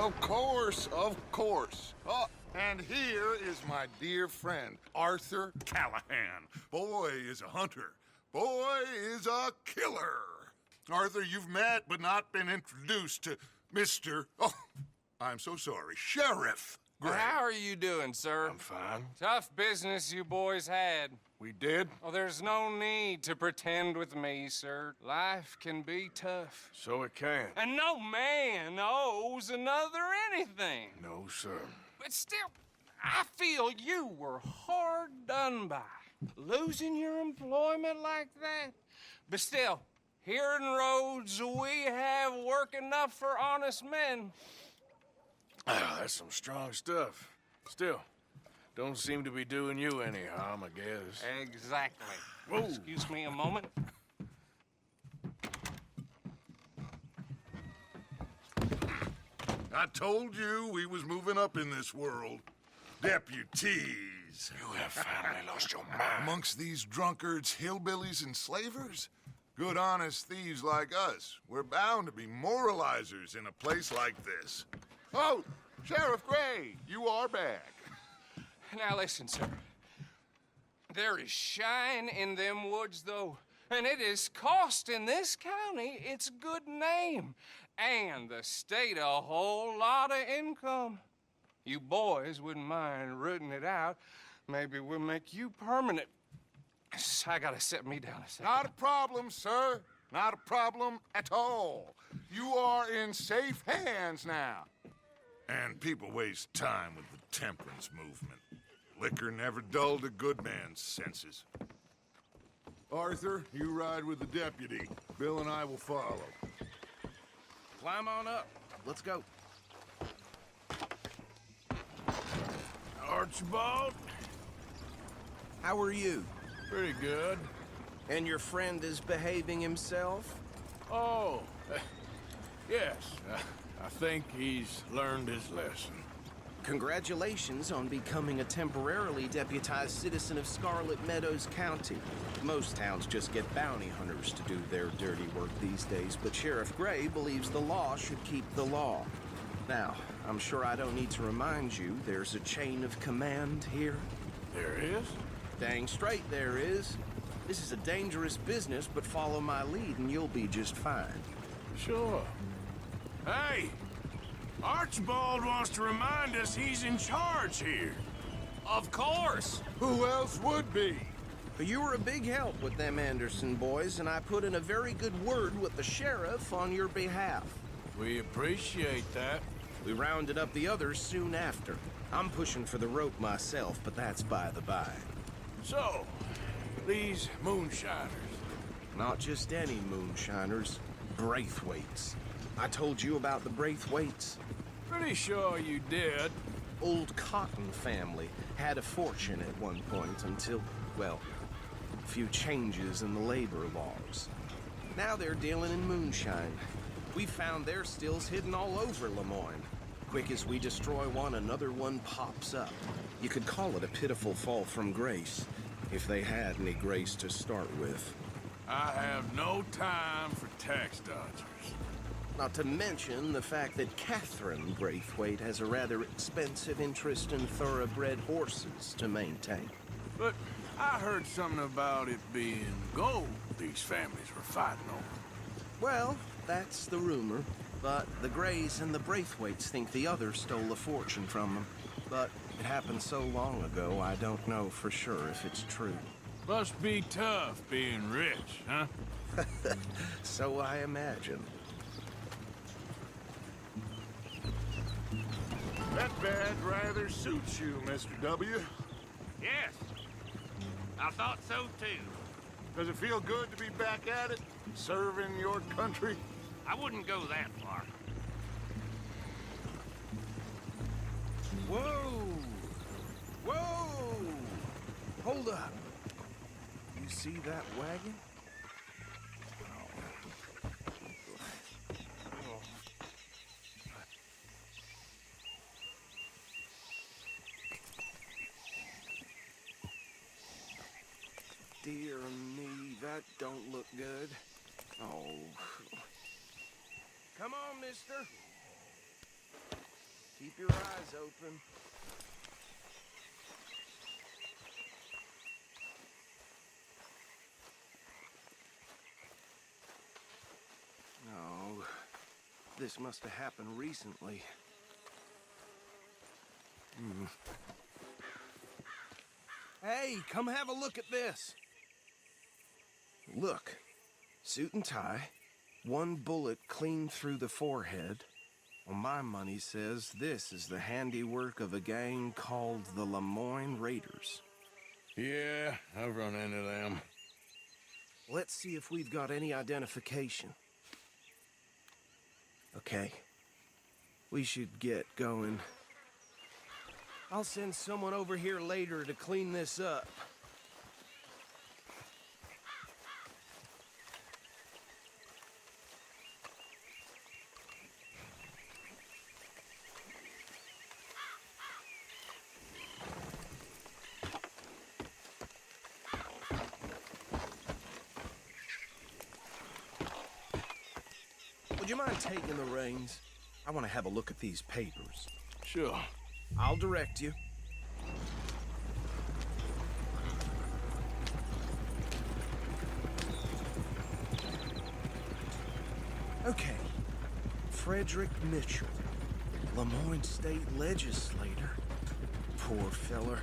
Of course, of course. Oh, and here is my dear friend, Arthur Callahan. Boy is a hunter. Boy is a killer. Arthur, you've met but not been introduced to Mr. Oh, I'm so sorry, Sheriff Gray. How are you doing, sir? I'm fine. Tough business you boys had. We did? Well, there's no need to pretend with me, sir. Life can be tough. So it can. And no man owes another anything. No, sir. But still, I feel you were hard done by. Losing your employment like that. But still, here in Rhodes, we have work enough for honest men. Ah, that's some strong stuff. Still, don't seem to be doing you any harm, I guess. Exactly. Whoa. Excuse me a moment. I told you we was moving up in this world. Deputies. You have finally lost your mind. Amongst these drunkards, hillbillies, and slavers? Good, honest thieves like us. We're bound to be moralizers in a place like this. Oh, Sheriff Gray, you are back. Now listen, sir. There is shine in them woods, though, and it is costing this county its good name and the state a whole lot of income. You boys wouldn't mind rooting it out. Maybe we'll make you permanent. I gotta set me down a second. Not a problem, sir. Not a problem at all. You are in safe hands now. And people waste time with the temperance movement. Liquor never dulled a good man's senses. Arthur, you ride with the deputy. Bill and I will follow. Climb on up. Let's go. Archibald? How are you? Pretty good. And your friend is behaving himself? Oh, yes. I think he's learned his lesson. Congratulations on becoming a temporarily deputized citizen of Scarlet Meadows County. Most towns just get bounty hunters to do their dirty work these days, but Sheriff Gray believes the law should keep the law. Now, I'm sure I don't need to remind you there's a chain of command here. There is? Dang straight there is. This is a dangerous business, but follow my lead and you'll be just fine. Sure. Hey! Archibald wants to remind us he's in charge here. Of course. Who else would be? But you were a big help with them Anderson boys, and I put in a very good word with the sheriff on your behalf. We appreciate that. We rounded up the others soon after. I'm pushing for the rope myself, but that's by the by. So, these moonshiners. Not just any moonshiners, Braithwaites. I told you about the Braithwaites. Pretty sure you did. Old Cotton family had a fortune at one point until, well, a few changes in the labor laws. Now they're dealing in moonshine. We found their stills hidden all over Lemoyne. Quick as we destroy one, another one pops up. You could call it a pitiful fall from grace, if they had any grace to start with. I have no time for tax dodgers. Not to mention the fact that Catherine Braithwaite has a rather expensive interest in thoroughbred horses to maintain. But I heard something about it being gold these families were fighting over. Well, that's the rumor. But the Grays and the Braithwaites think the others stole a fortune from them. But it happened so long ago, I don't know for sure if it's true. Must be tough being rich, huh? So I imagine. That badge rather suits you, Mr. W. Yes, I thought so too. Does it feel good to be back at it, serving your country? I wouldn't go that far. Whoa! Whoa! Hold up. You see that wagon? Dear me, that don't look good. Oh. Come on, mister. Keep your eyes open. Oh, this must have happened recently. Hey, come have a look at this. Look, suit and tie, one bullet clean through the forehead. Well, my money says this is the handiwork of a gang called the Lemoyne Raiders. Yeah, I've run into them. Let's see if we've got any identification. Okay, we should get going. I'll send someone over here later to clean this up. Would you mind taking the reins? I want to have a look at these papers. Sure. I'll direct you. Okay. Frederick Mitchell, Lemoyne State Legislator. Poor feller.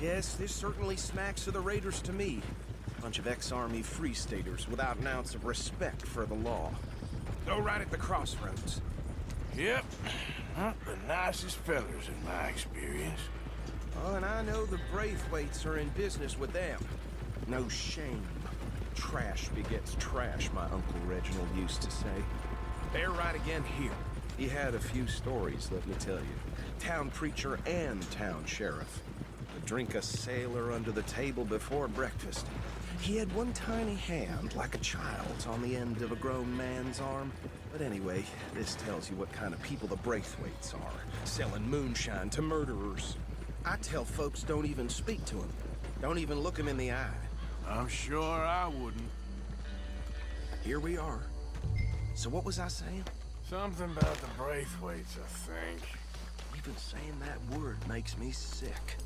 Yes, this certainly smacks of the Raiders to me. Bunch of ex-Army Free Staters without an ounce of respect for the law. Go right at the crossroads. Yep. Not the nicest fellers in my experience. Oh, and I know the Braithwaites are in business with them. No shame. Trash begets trash, my Uncle Reginald used to say. They're right again here. He had a few stories, let me tell you. Town preacher and town sheriff. Would drink a sailor under the table before breakfast. He had one tiny hand, like a child's, on the end of a grown man's arm. But anyway, this tells you what kind of people the Braithwaites are. Selling moonshine to murderers. I tell folks don't even speak to him. Don't even look him in the eye. I'm sure I wouldn't. Here we are. So what was I saying? Something about the Braithwaites, I think. Even saying that word makes me sick.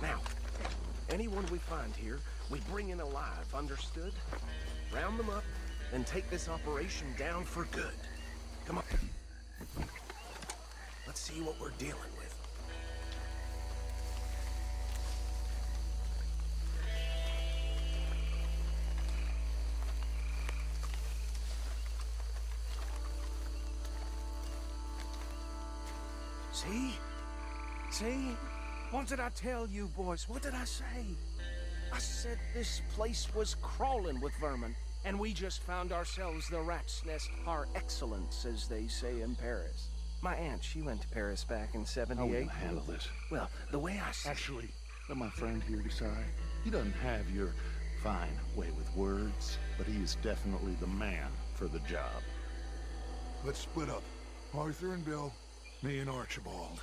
Now, anyone we find here, we bring in alive, understood? Round them up, and take this operation down for good. Come on. Let's see what we're dealing with. See? See? What did I tell you, boys? What did I say? I said this place was crawling with vermin, and we just found ourselves the rat's nest par excellence, as they say in Paris. My aunt, she went to Paris back in '78. How are we gonna handle this? Well, the way I see Actually, let my friend here decide. He doesn't have your fine way with words, but he is definitely the man for the job. Let's split up. Arthur and Bill, me and Archibald.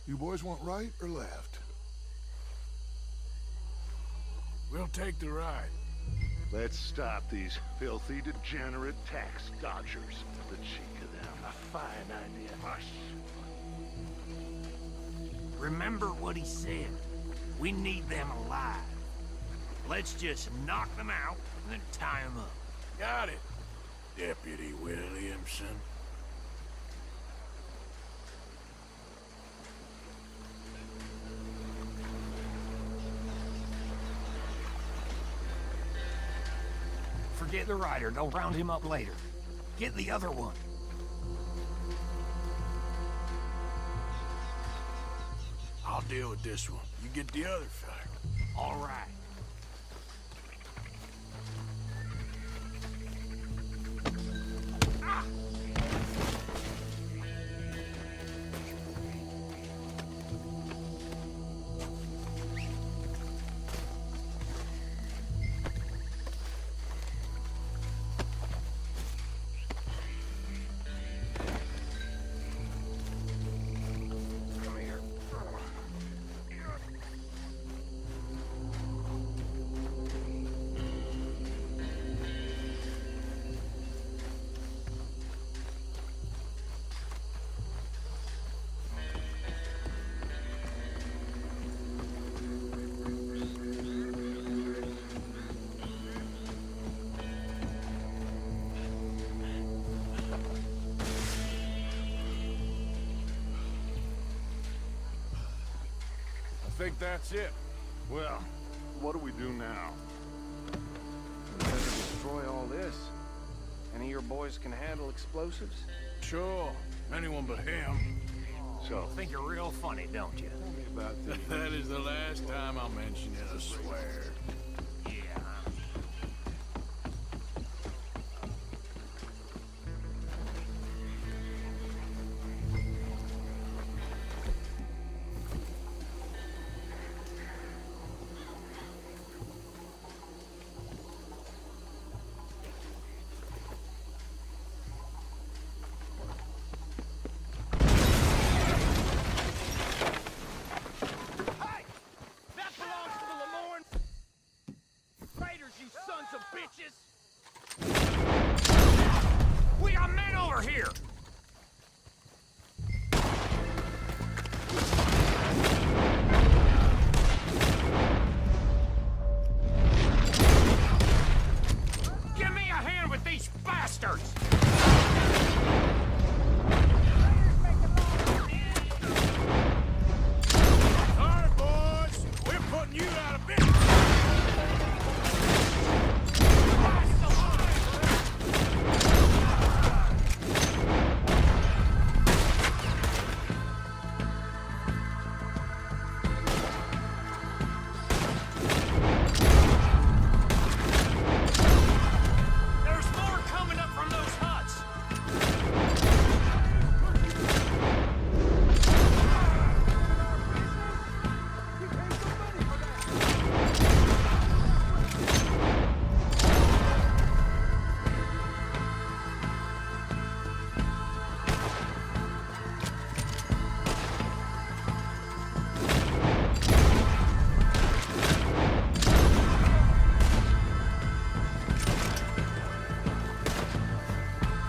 You boys want right or left? We'll take the ride. Let's stop these filthy, degenerate tax dodgers. The cheek of them. A fine idea. Hush. Remember what he said. We need them alive. Let's just knock them out and then tie them up. Got it, Deputy Williamson. Forget the rider. They'll round him up later. Get the other one. I'll deal with this one. You get the other fella. All right. Come here. think that's it. Well, what do we do now? We better destroy all this. Any of your boys can handle explosives? Sure, anyone but him. So, Think you're real funny, don't you? tell me about the... That is the last time I'll mention it, I swear. Yeah. That belongs to the Lemoyne Raiders, you sons of bitches! We got men over here! Give me a hand with these bastards! All right, boys, we're putting you out of business. There's more coming up from those huts!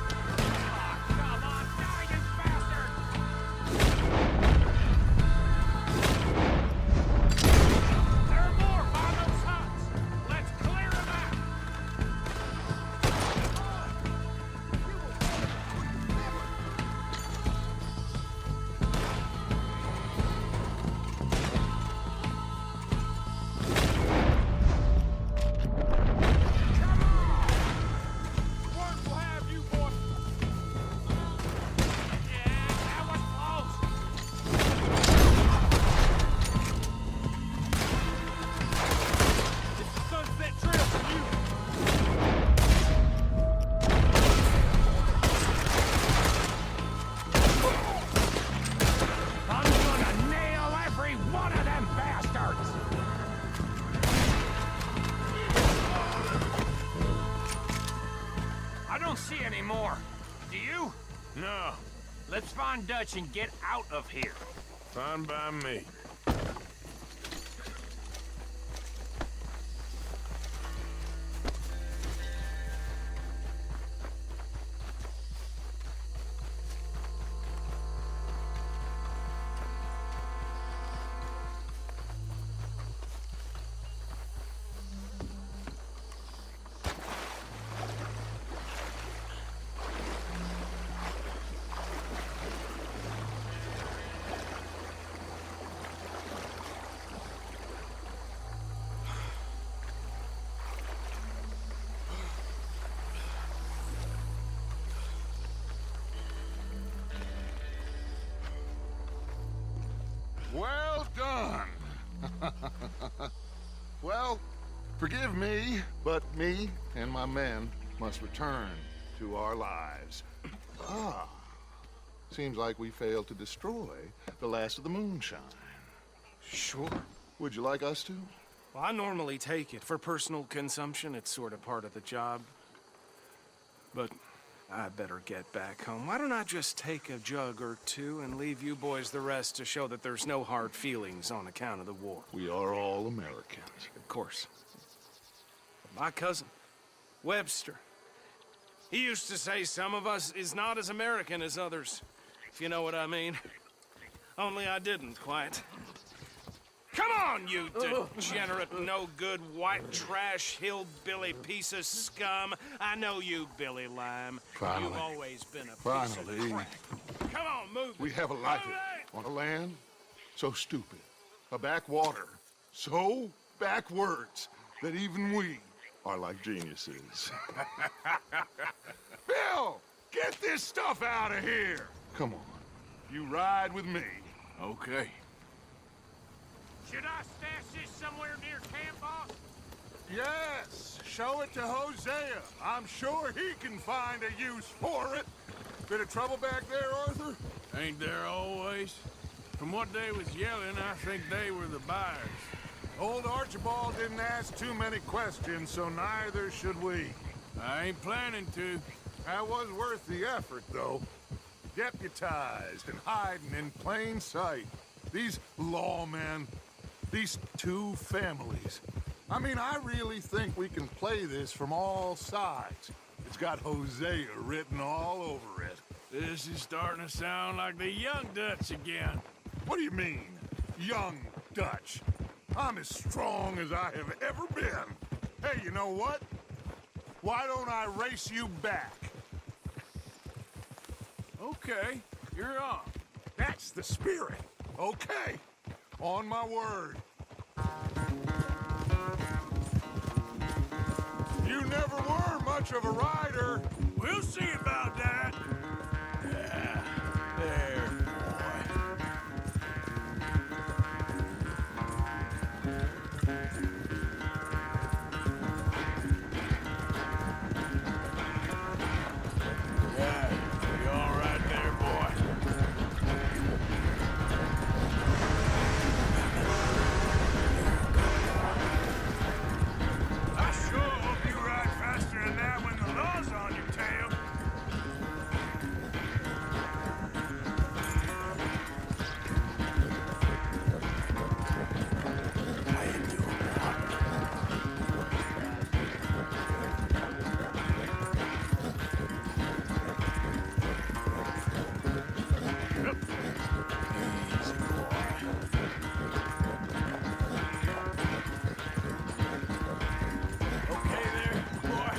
Come on, die, you bastard! There are more by those huts! Let's clear them out! Word will have you, boys. Yeah, that was close! It's the Sunset Trail for you. I'm gonna nail every one of them bastards! I don't see any more. Do you? No, Let's find Dutch and get out of here. fine by me. Well done. Well, forgive me, but me and my men must return to our lives. Ah, seems like we failed to destroy the last of the moonshine. Sure. Would you like us to? Well, I normally take it. For personal consumption, it's sort of part of the job. But I better get back home. Why don't I just take a jug or two and leave you boys the rest to show that there's no hard feelings on account of the war? We are all Americans. Of course. My cousin, Webster, he used to say some of us is not as American as others, if you know what I mean. Only I didn't quite. Come on, you degenerate, no-good, white trash, hillbilly piece of scum. I know you, Billy Lime. Finally. You've always been a piece Finally. of crap. Come on, move We it. have a life Move it! on a land so stupid A backwater. So backwards that even we are like geniuses. Bill! Get this stuff out of here! Come on. You ride with me. Okay. Should I stash this somewhere near camp, boss? Yes, show it to Hosea. I'm sure he can find a use for it. Bit of trouble back there, Arthur? Ain't there always? From what they was yelling, I think they were the buyers. Old Archibald didn't ask too many questions, so neither should we. I ain't planning to. That was worth the effort, though. Deputized and hiding in plain sight. These lawmen, these two families. I mean, I really think we can play this from all sides. It's got Hosea written all over it. This is starting to sound like the Young Dutch again. What do you mean, young Dutch? I'm as strong as I have ever been. Hey, you know what? Why don't I race you back? Okay, you're on. That's the spirit. Okay, on my word. You never were much of a rider. We'll see about that. Yeah, there, boy. Yeah, you all right there, boy? I sure hope you ride faster than that when the law's on your tail. How you doing, Easy, boy. Okay there, boy?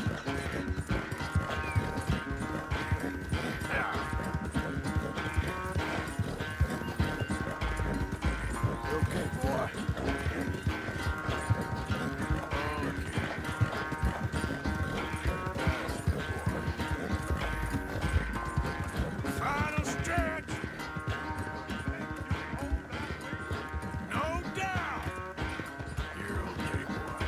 Yeah. Okay, boy. Final stretch. No doubt. You're okay, boy.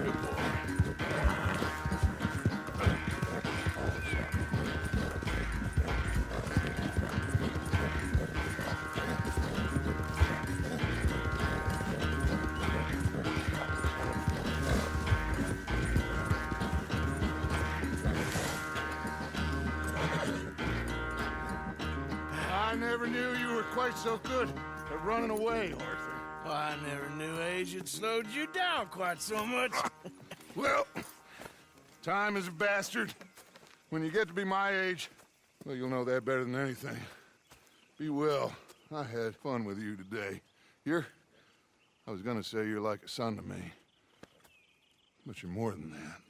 Good boy. I never knew you were quite so good at running away, Arthur. Well, I never knew age had slowed you down quite so much. Well, time is a bastard. When you get to be my age, well, you'll know that better than anything. Be well. I had fun with you today. I was gonna say you're like a son to me. But you're more than that.